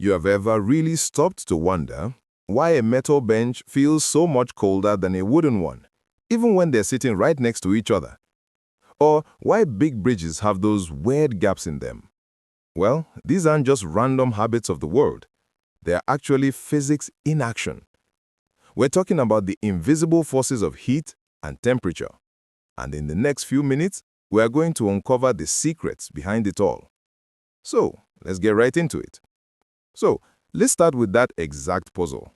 You have ever really stopped to wonder why a metal bench feels so much colder than a wooden one, even when they're sitting right next to each other? Or why big bridges have those weird gaps in them? Well, these aren't just random habits of the world. They're actually physics in action. We're talking about the invisible forces of heat and temperature. And in the next few minutes, we are going to uncover the secrets behind it all. So, let's get right into it. So, let's start with that exact puzzle.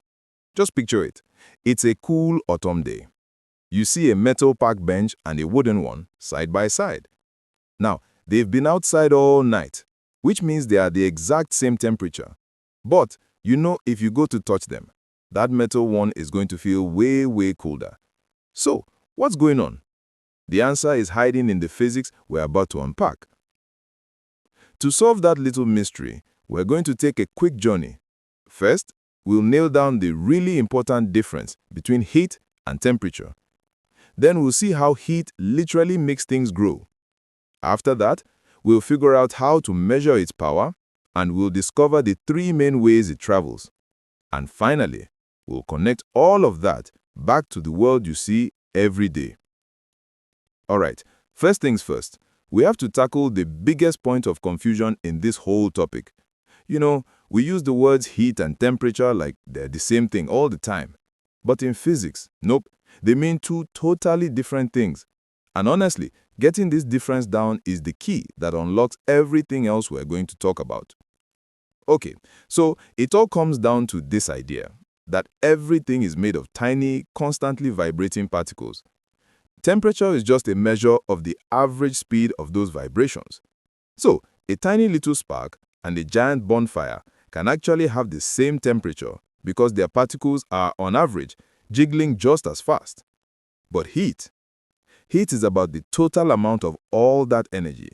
Just picture it. It's a cool autumn day. You see a metal park bench and a wooden one side by side. Now, they've been outside all night, which means they are the exact same temperature. But, you know, if you go to touch them, that metal one is going to feel way colder. So, what's going on? The answer is hiding in the physics we're about to unpack. To solve that little mystery, we're going to take a quick journey. First, we'll nail down the really important difference between heat and temperature. Then we'll see how heat literally makes things grow. After that, we'll figure out how to measure its power, and we'll discover the three main ways it travels. And finally, we'll connect all of that back to the world you see every day. Alright, first things first, we have to tackle the biggest point of confusion in this whole topic. You know, we use the words heat and temperature like they're the same thing all the time. But in physics, nope, they mean two totally different things. And honestly, getting this difference down is the key that unlocks everything else we're going to talk about. Okay, so it all comes down to this idea, that everything is made of tiny, constantly vibrating particles. Temperature is just a measure of the average speed of those vibrations. So, a tiny little spark and a giant bonfire can actually have the same temperature because their particles are, on average, jiggling just as fast. But heat is about the total amount of all that energy.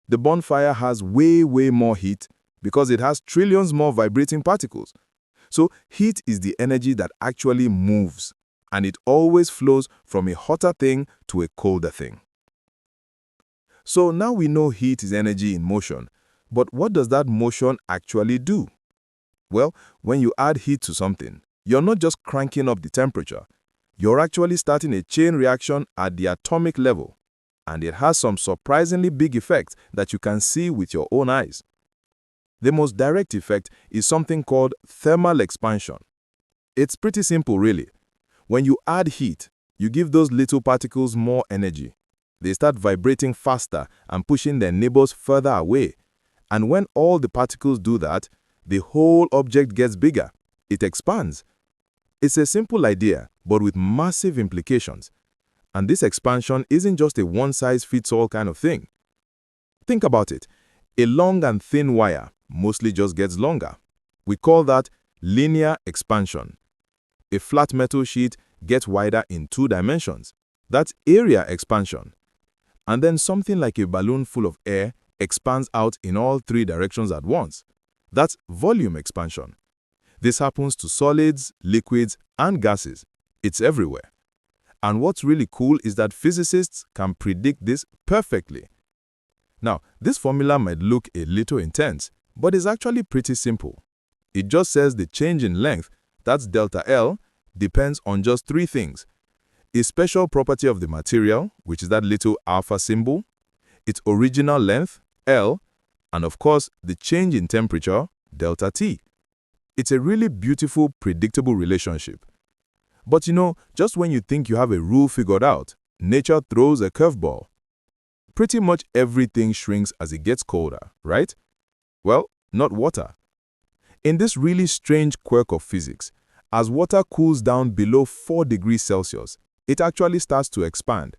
The bonfire has way more heat because it has trillions more vibrating particles. So, heat is the energy that actually moves, and it always flows from a hotter thing to a colder thing. So now we know heat is energy in motion, but what does that motion actually do? Well, when you add heat to something, you're not just cranking up the temperature, you're actually starting a chain reaction at the atomic level, and it has some surprisingly big effects that you can see with your own eyes. The most direct effect is something called thermal expansion. It's pretty simple, really. When you add heat, you give those little particles more energy. They start vibrating faster and pushing their neighbors further away. And when all the particles do that, the whole object gets bigger. It expands. It's a simple idea, but with massive implications. And this expansion isn't just a one-size-fits-all kind of thing. Think about it. A long and thin wire mostly just gets longer. We call that linear expansion. A flat metal sheet gets wider in 2 dimensions. That's area expansion. And then something like a balloon full of air expands out in all 3 directions at once. That's volume expansion. This happens to solids, liquids, and gases. It's everywhere. And what's really cool is that physicists can predict this perfectly. Now, this formula might look a little intense, but it's actually pretty simple. It just says the change in length, that's delta L, depends on just 3 things. A special property of the material, which is that little alpha symbol, its original length, L, and of course, the change in temperature, delta T. It's a really beautiful, predictable relationship. But you know, just when you think you have a rule figured out, nature throws a curveball. Pretty much everything shrinks as it gets colder, right? Well, not water. In this really strange quirk of physics, as water cools down below 4 degrees Celsius, it actually starts to expand.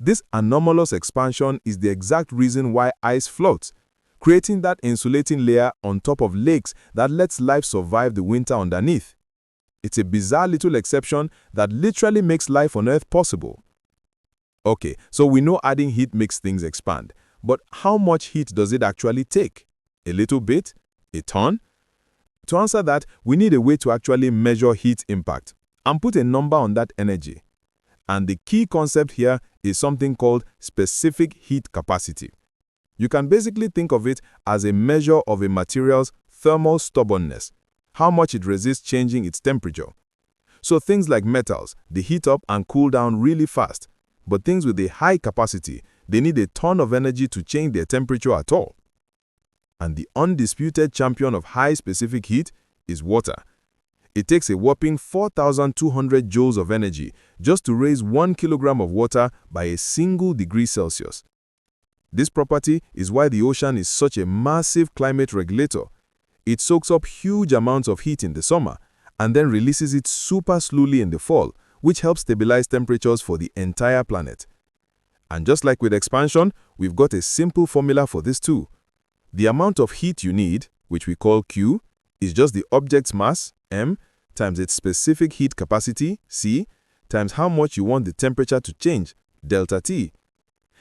This anomalous expansion is the exact reason why ice floats, creating that insulating layer on top of lakes that lets life survive the winter underneath. It's a bizarre little exception that literally makes life on Earth possible. Okay, so we know adding heat makes things expand, but how much heat does it actually take? A little bit? A ton? To answer that, we need a way to actually measure heat impact and put a number on that energy. And the key concept here is something called specific heat capacity. You can basically think of it as a measure of a material's thermal stubbornness, how much it resists changing its temperature. So things like metals, they heat up and cool down really fast, but things with a high capacity, they need a ton of energy to change their temperature at all. And the undisputed champion of high specific heat is water. It takes a whopping 4,200 joules of energy just to raise 1 kilogram of water by a single degree Celsius. This property is why the ocean is such a massive climate regulator. It soaks up huge amounts of heat in the summer and then releases it super slowly in the fall, which helps stabilize temperatures for the entire planet. And just like with expansion, we've got a simple formula for this too. The amount of heat you need, which we call Q, is just the object's mass, m, times its specific heat capacity, C, times how much you want the temperature to change, delta T.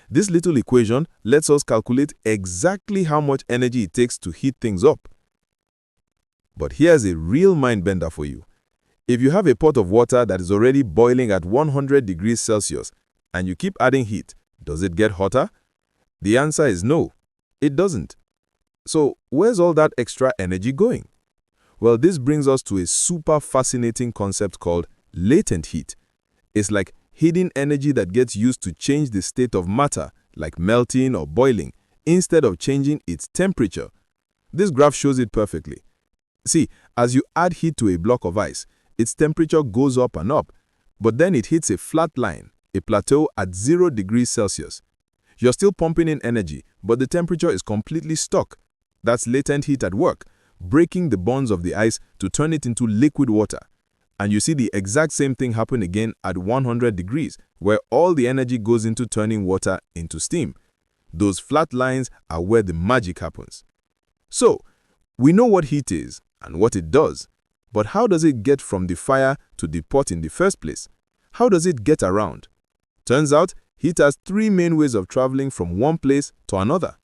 This little equation lets us calculate exactly how much energy it takes to heat things up. But here's a real mind-bender for you. If you have a pot of water that is already boiling at 100 degrees Celsius and you keep adding heat, does it get hotter? The answer is no, it doesn't. So where's all that extra energy going? Well, this brings us to a super fascinating concept called latent heat. It's like hidden energy that gets used to change the state of matter, like melting or boiling, instead of changing its temperature. This graph shows it perfectly. See, as you add heat to a block of ice, its temperature goes up and up, but then it hits a flat line, a plateau at 0 degrees Celsius. You're still pumping in energy, but the temperature is completely stuck. That's latent heat at work, breaking the bonds of the ice to turn it into liquid water. And you see the exact same thing happen again at 100 degrees, where all the energy goes into turning water into steam. Those flat lines are where the magic happens. So, we know what heat is and what it does, but how does it get from the fire to the pot in the first place? How does it get around? Turns out, heat has 3 main ways of traveling from one place to another.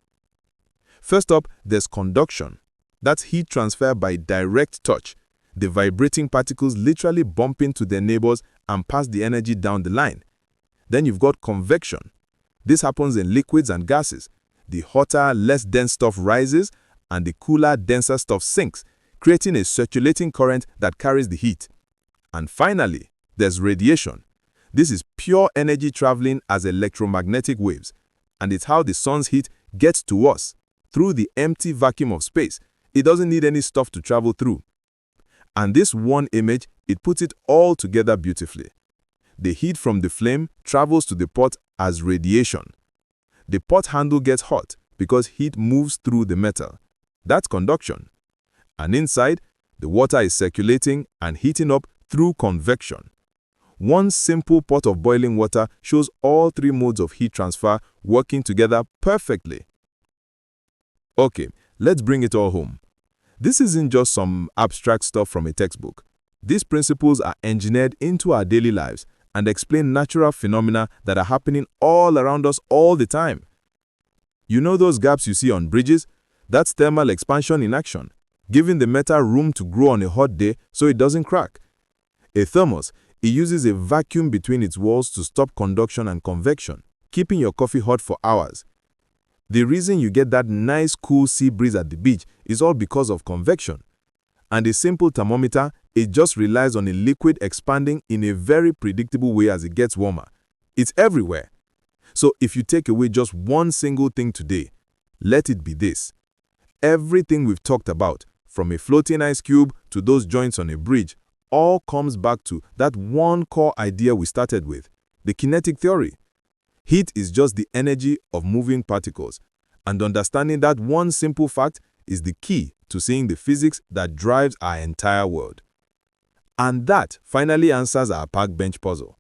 First up, there's conduction. That's heat transfer by direct touch. The vibrating particles literally bump into their neighbors and pass the energy down the line. Then you've got convection. This happens in liquids and gases. The hotter, less dense stuff rises, and the cooler, denser stuff sinks, creating a circulating current that carries the heat. And finally, there's radiation. This is pure energy traveling as electromagnetic waves, and it's how the sun's heat gets to us, through the empty vacuum of space. It doesn't need any stuff to travel through. And this one image, it puts it all together beautifully. The heat from the flame travels to the pot as radiation. The pot handle gets hot because heat moves through the metal. That's conduction. And inside, the water is circulating and heating up through convection. One simple pot of boiling water shows all 3 modes of heat transfer working together perfectly. Okay, let's bring it all home. This isn't just some abstract stuff from a textbook. These principles are engineered into our daily lives and explain natural phenomena that are happening all around us all the time. You know those gaps you see on bridges? That's thermal expansion in action, giving the metal room to grow on a hot day so it doesn't crack. A thermos, it uses a vacuum between its walls to stop conduction and convection, keeping your coffee hot for hours. The reason you get that nice cool sea breeze at the beach is all because of convection. And a simple thermometer, it just relies on a liquid expanding in a very predictable way as it gets warmer. It's everywhere. So if you take away just one single thing today, let it be this. Everything we've talked about, from a floating ice cube to those joints on a bridge, all comes back to that one core idea we started with, the kinetic theory. Heat is just the energy of moving particles, and understanding that one simple fact is the key to seeing the physics that drives our entire world. And that finally answers our park bench puzzle.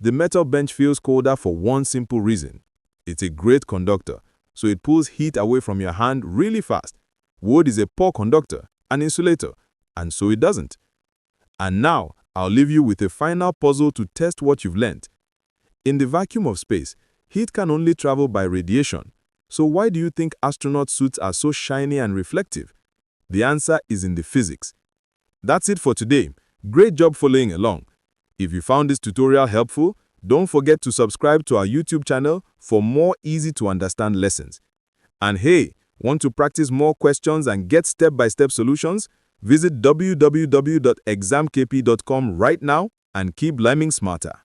The metal bench feels colder for one simple reason. It's a great conductor, so it pulls heat away from your hand really fast. Wood is a poor conductor, an insulator, and so it doesn't. And now, I'll leave you with a final puzzle to test what you've learned. In the vacuum of space, heat can only travel by radiation. So why do you think astronaut suits are so shiny and reflective? The answer is in the physics. That's it for today. Great job following along. If you found this tutorial helpful, don't forget to subscribe to our YouTube channel for more easy-to-understand lessons. And hey, Want to practice more questions and get step-by-step solutions? Visit www.examkp.com right now and keep learning smarter.